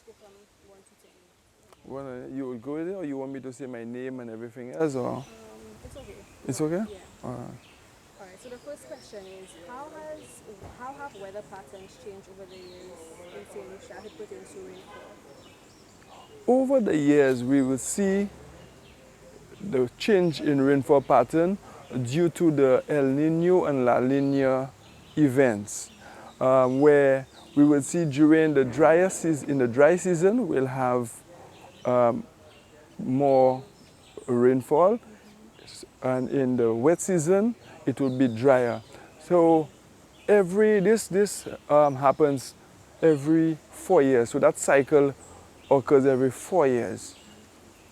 go from 1 to 10. You will go with it, or you want me to say my name and everything else, or It's okay. it's okay? Yeah. All right. So the first question is, how have weather patterns changed over the years in Saint Lucia as it pertains to rainfall? Over the years, we will see the change in rainfall pattern due to the El Nino and La Nina events, where we will see during the drier season, in the dry season, we'll have more rainfall, and in the wet season, it will be drier. So this happens every 4 years. So that cycle occurs every 4 years.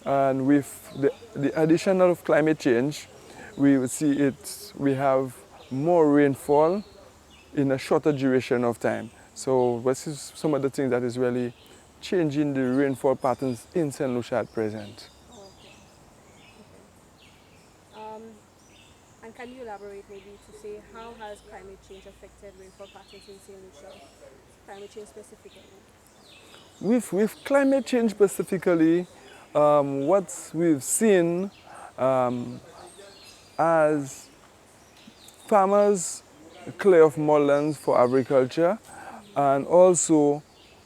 And with the addition of climate change, we will see we have more rainfall in a shorter duration of time. So this is some of the things that is really changing the rainfall patterns in St. Lucia at present. Okay. Okay. And can you elaborate maybe to say how has climate change affected rainfall patterns in Saint Lucia? Climate change specifically. With climate change specifically, what we've seen as farmers clear off more lands for agriculture, and also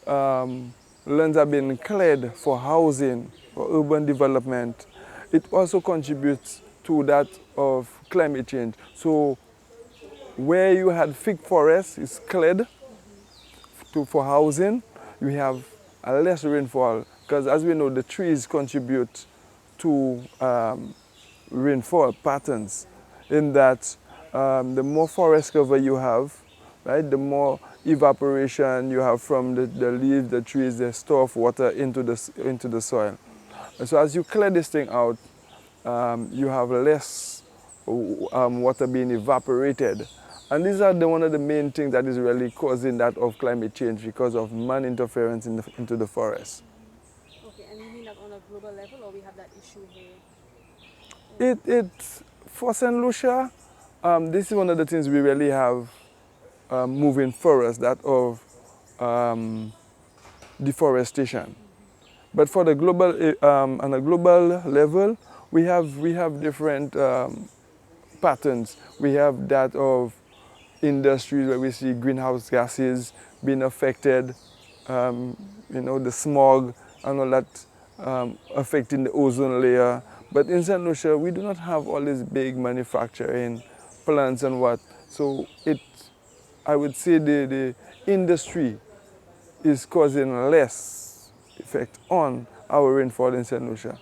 lands have been cleared for housing, for urban development. It also contributes to that of climate change. So where you had thick forests is cleared for housing, you have a less rainfall, because as we know, the trees contribute to rainfall patterns, in that the more forest cover you have, right, the more evaporation you have from the leaves, the trees, they store of water into the soil. And so as you clear this thing out, you have less water being evaporated. And these are one of the main things that is really causing that of climate change, because of man interference into the forest. Okay, and you mean that on a global level, or we have that issue here? It for St. Lucia, this is one of the things we really have moving for us, that of deforestation. But for the global, on a global level, we have different patterns. We have that of industries where we see greenhouse gases being affected, the smog and all that affecting the ozone layer. But in St. Lucia, we do not have all these big manufacturing plants and what. So I would say the industry is causing less effect on our rainfall in St. Lucia.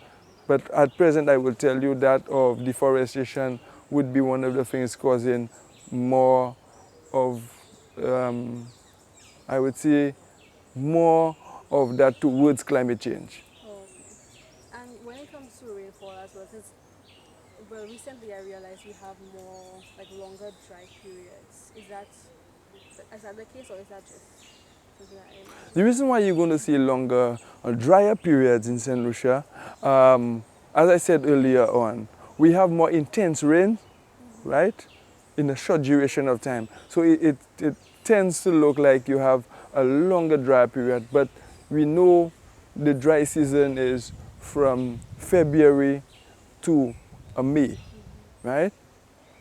But at present, I will tell you that of deforestation would be one of the things causing more of, I would say, more of that towards climate change. Okay. And when it comes to rainfall as well, because recently I realized we have more like longer dry periods. Is that the case, or is that just something that I The imagine? reason why you're going to see longer or drier periods in St. Lucia, as I said earlier on, we have more intense rain, right, in a short duration of time. So it tends to look like you have a longer dry period, but we know the dry season is from February to May, right,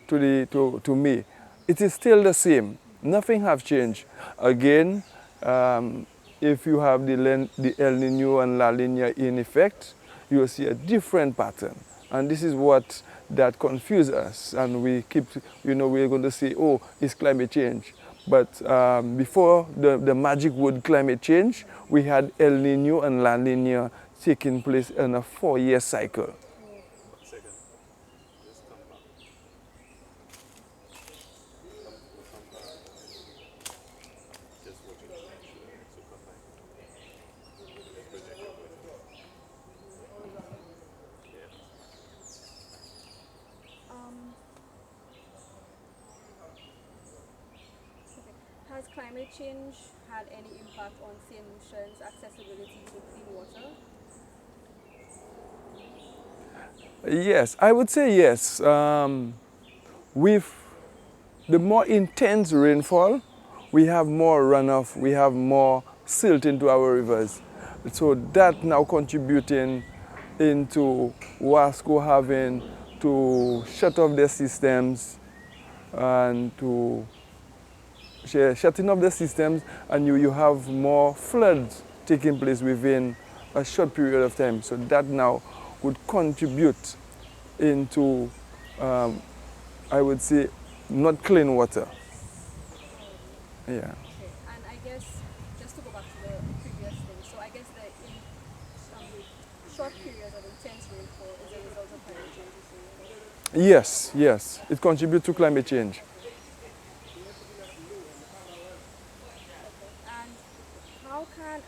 to May. It is still the same. Nothing have changed. Again, if you have the El Nino and La Nina in effect, you will see a different pattern. And this is what that confuses us. And we keep, we're going to say, oh, it's climate change. But before the magic word climate change, we had El Nino and La Nina taking place in a 4-year cycle. Um, has climate change had any impact on St. Lucians' accessibility to clean water? Yes, I would say yes. With the more intense rainfall, we have more runoff, we have more silt into our rivers. So that now contributing into Wasco having to shut off their systems and to shutting off the systems, and you have more floods taking place within a short period of time. So that now would contribute into, um, I would say, not clean water. Yeah. Okay, and I guess just to go back to the previous thing, so I guess the um, short periods of intense rainfall is a result of climate change, you say? Yes, yes. It contributes to climate change. Okay, okay. And how can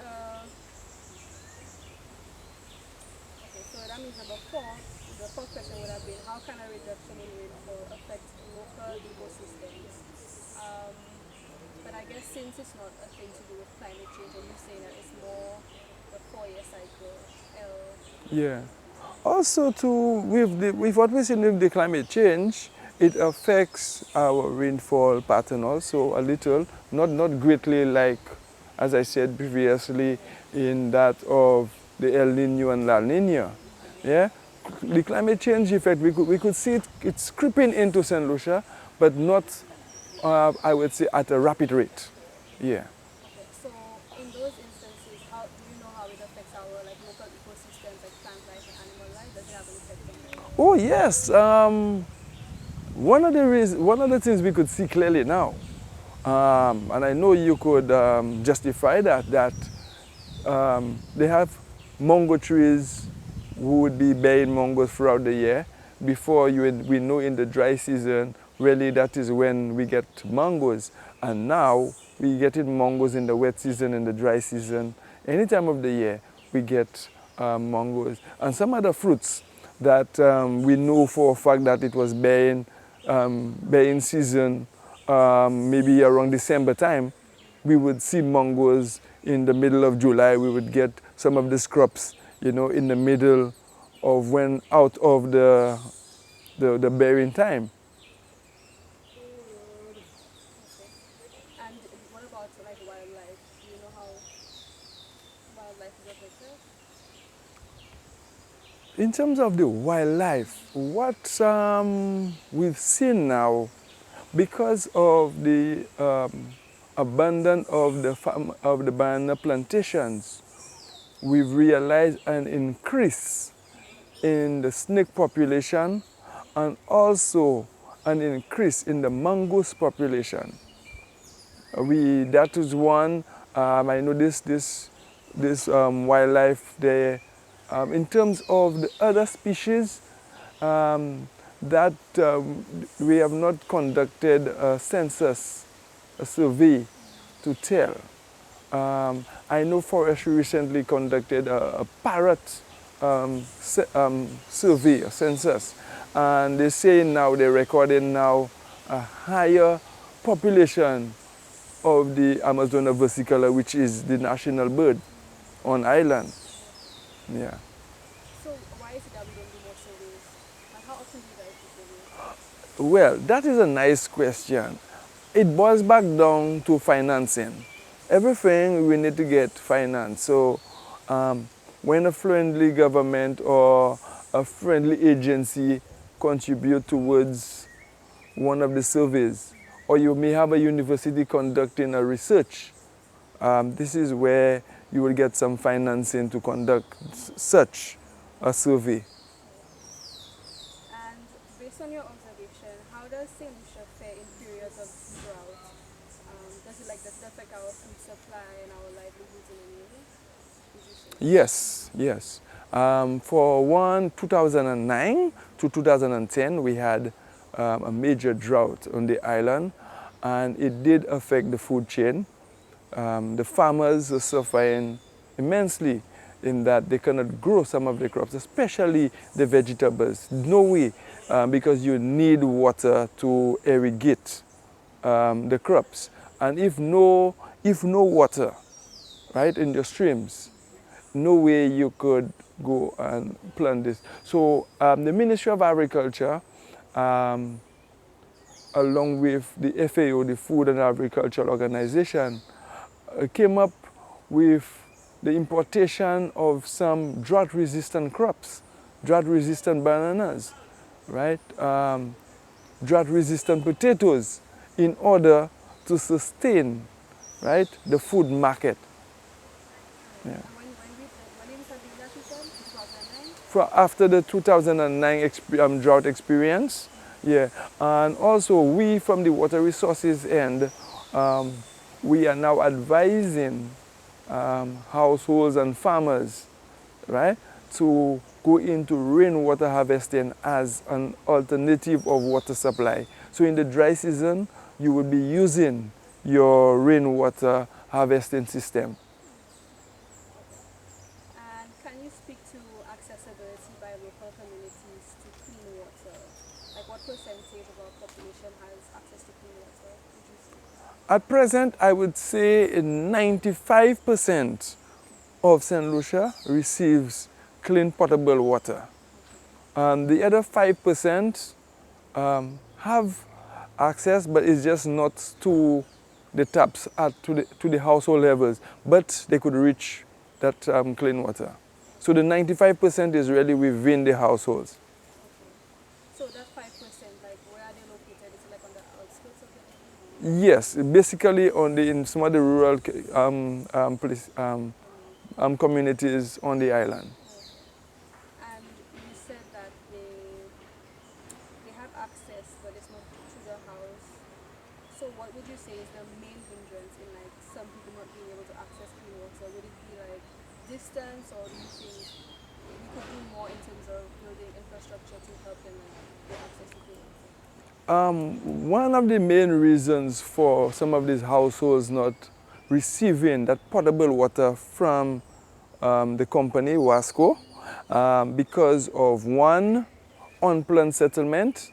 okay, so that means number four, the fourth question would have been how can a reduction in rainfall affect local ecosystems? Um, but I guess since it's not a thing to do with climate change, and you're saying that it's more the 4-year cycle, Yeah. Also, too, with what we see with the climate change, it affects our rainfall pattern also a little, not greatly like, as I said previously, in that of the El Nino and La Nina. Yeah? The climate change effect, we could see it's creeping into St. Lucia, but not, I would say, at a rapid rate. Yeah. okay. So in those instances, how do you know how it affects our like local ecosystems, like plant life and animal life? Does it have an effect on them? Oh, yes. One of the things we could see clearly now, and I know you could justify that they have mango trees who would be bearing mangoes throughout the year. Before we know in the dry season, really that is when we get mangoes. And now we getting mangoes in the wet season, in the dry season. Any time of the year, we get mangoes. And some other fruits that we know for a fact that it was bearing season, maybe around December time, we would see mangoes in the middle of July. We would get some of the crops, in the middle of when out of the bearing time. Okay. And what about like wildlife? Do you know how wildlife is affected? In terms of the wildlife, what we've seen now, because of the abundance of the banana plantations, we've realized an increase in the snake population and also an increase in the mongoose population. That is one. I know this wildlife there. In terms of the other species, that we have not conducted a census, a survey to tell. I know Forestry recently conducted a parrot survey, a census, and they say now they're recording now a higher population of the Amazona versicolor, which is the national bird on island. Yeah. So why is it that we don't do more surveys? And how often do you guys do surveys? Well, that is a nice question. It boils back down to financing. Everything we need to get finance. So when a friendly government or a friendly agency contribute towards one of the surveys, or you may have a university conducting a research, this is where you will get some financing to conduct such a survey. And based on your observation, how does St. Lucia fare in periods of drought? Does it affect our food supply and our livelihoods in any way? Would you say? Yes, yes. For 2009 to 2010, we had a major drought on the island, and it did affect the food chain. The farmers are suffering immensely in that they cannot grow some of the crops, especially the vegetables. No way, because you need water to irrigate the crops. And if no water, right, in your streams, no way you could go and plant this. So the Ministry of Agriculture, along with the FAO, the Food and Agricultural Organization, came up with the importation of some drought-resistant crops, drought-resistant bananas, right? Drought-resistant potatoes in order to sustain, right, the food market. Yeah. And when did you start doing that, you said? In 2009? After the 2009 drought experience, yeah. And also we from the water resources end, um, we are now advising households and farmers, right, to go into rainwater harvesting as an alternative of water supply. So in the dry season, you will be using your rainwater harvesting system. And can you speak to accessibility by local communities to clean water? Like what percentage of our population has access to clean water, would you say? At present, I would say 95% of St. Lucia receives clean potable water. The other 5% have access, but it's just not to the taps, to the household levels, but they could reach that clean water. So the 95% is really within the households. Okay. So that 5%, like where are they located? Is it like on the outskirts of the area? Yes, basically in some of the rural communities on the island. Okay. And you said that they have access, but it's not to the house. So what would you say is the main hindrance in like some people not being able to access clean water? Would it be like distance, or do you think we could do more in terms of building infrastructure to help them like get access to clean water? One of the main reasons for some of these households not receiving that potable water from the company, Wasco, because of one, unplanned settlement.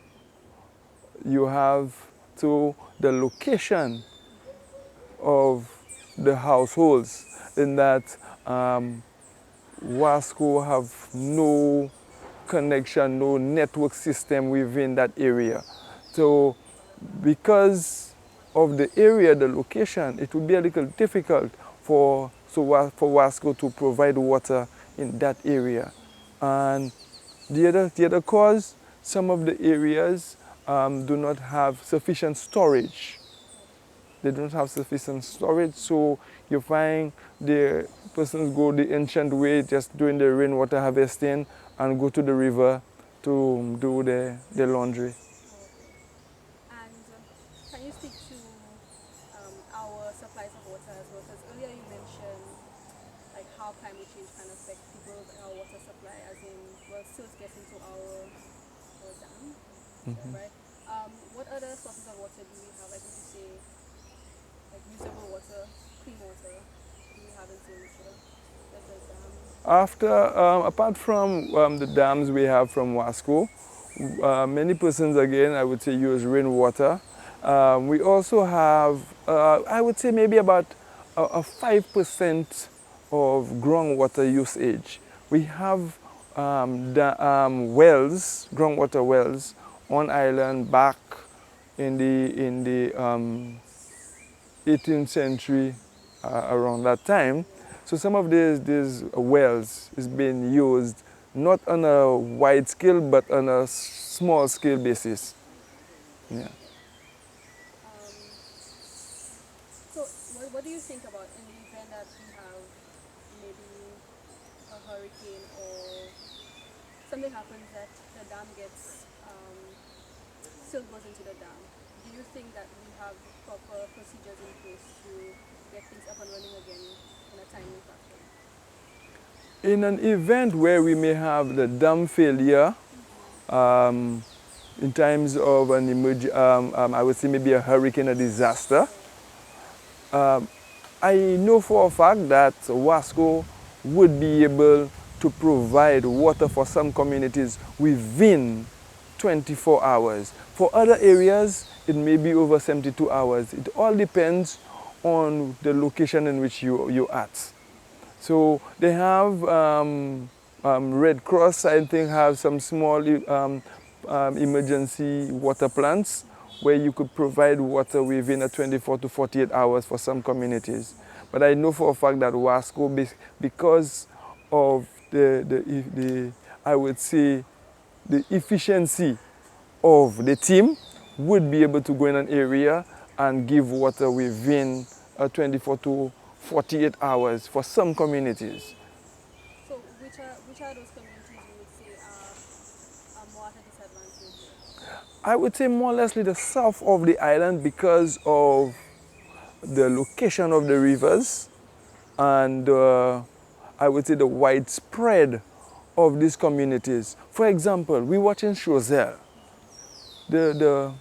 You have to the location of the households, in that Wasco have no connection, no network system within that area. So because of the area, the location, it would be a little difficult for Wasco to provide water in that area. And the other cause, some of the areas do not have sufficient storage. They don't have sufficient storage, so you find the persons go the ancient way, just doing the rainwater harvesting, and go to the river to do the laundry. Okay. And can you speak to our supplies of water as well? Because earlier you mentioned like how climate change can affect people's our water supply, as in well, silt gets into our dam, is that right? What other sources of water do we have? Like would you say like usable water, clean water do we have in St. Lucia? Like the dams. Apart from the dams we have from Wasco, many persons again, I would say, use rainwater. We also have, I would say, maybe about a 5% of groundwater usage. We have wells, groundwater wells, on island back in the 18th century, around that time. So some of these wells is being used not on a wide scale, but on a small scale basis. Yeah. So what do you think about in the event that we have maybe a hurricane or something happens that the dam gets silt goes into the dam? Do you think that we have proper procedures in place to get things up and running again in a timely fashion? In an event where we may have the dam failure, in times of an I would say maybe a hurricane, a disaster, I know for a fact that Wasco would be able to provide water for some communities within 24 hours. For other areas, it may be over 72 hours. It all depends on the location in which you're at. So they have Red Cross, I think, have some small emergency water plants where you could provide water within a 24 to 48 hours for some communities. But I know for a fact that Wasco, because of the I would say, the efficiency of the team, would be able to go in an area and give water within 24 to 48 hours for some communities. So which are those communities you would say are more at a disadvantage? I would say more or less the south of the island because of the location of the rivers and I would say the widespread of these communities. For example, we watch in Choiseul. The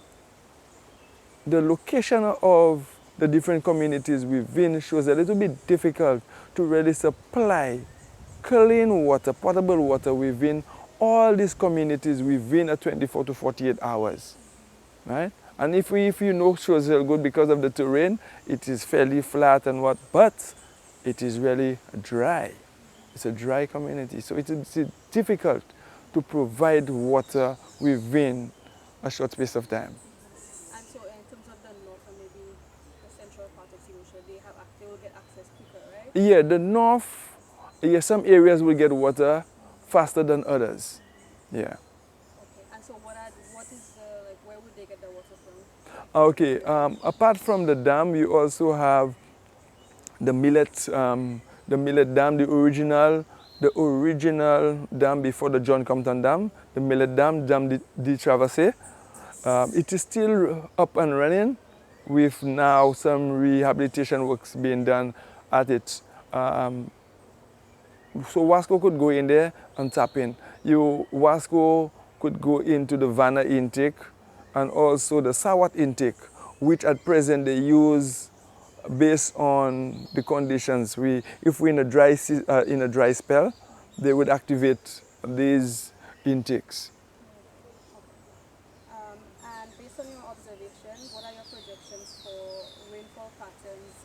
location of the different communities within Choiseul, it will be difficult to really supply clean water, potable water within all these communities within a 24 to 48 hours, right? And if you know Choiseul good because of the terrain, it is fairly flat and what, but it is really dry. It's a dry community, so it's difficult to provide water within a short space of time. And so in terms of the north and maybe the central part of St. Lucia, they will get access quicker, right? Yeah, the north, yeah, some areas will get water faster than others. Yeah. Okay. And so what is the, like, where would they get the water from? Okay, apart from the dam, you also have the Millet Dam, the original dam before the John Compton Dam, the Millet Dam, Dam de Traversée. It is still up and running with now some rehabilitation works being done at it. So Wasco could go in there and tap in. Wasco could go into the Vanna intake and also the Sawat intake, which at present they use based on the conditions. If we're in a dry spell, they would activate these intakes. And based on your observation, what are your projections for rainfall patterns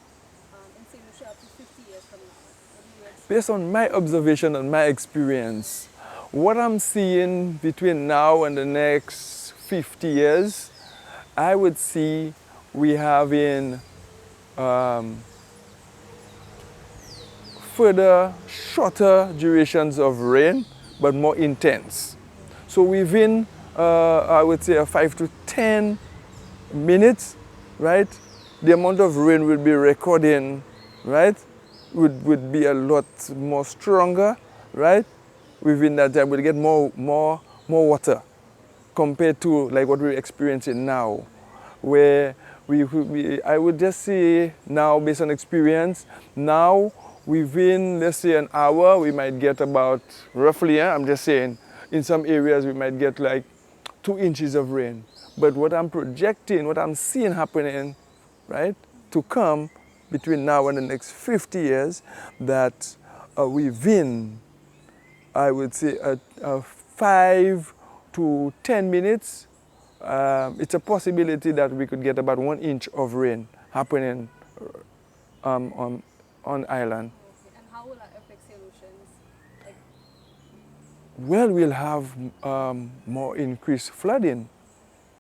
in St. Lucia up to 50 years from now? What do you expect? Based on my observation and my experience, what I'm seeing between now and the next 50 years, I would see we having further shorter durations of rain, but more intense. So within, I would say, a 5 to 10 minutes, right, the amount of rain we'll be recording, right, would be a lot more stronger, right? Within that time, we'll get more water compared to like what we're experiencing now, where I would just say now, based on experience, now within, let's say, an hour, we might get about, roughly, I'm just saying, in some areas we might get like 2 inches of rain. But what I'm projecting, what I'm seeing happening, right, to come between now and the next 50 years, that within, I would say, 5 to 10 minutes, it's a possibility that we could get about 1 inch of rain happening on island. Okay. And how will that affect St. Lucians? Like, Well, we'll have more increased flooding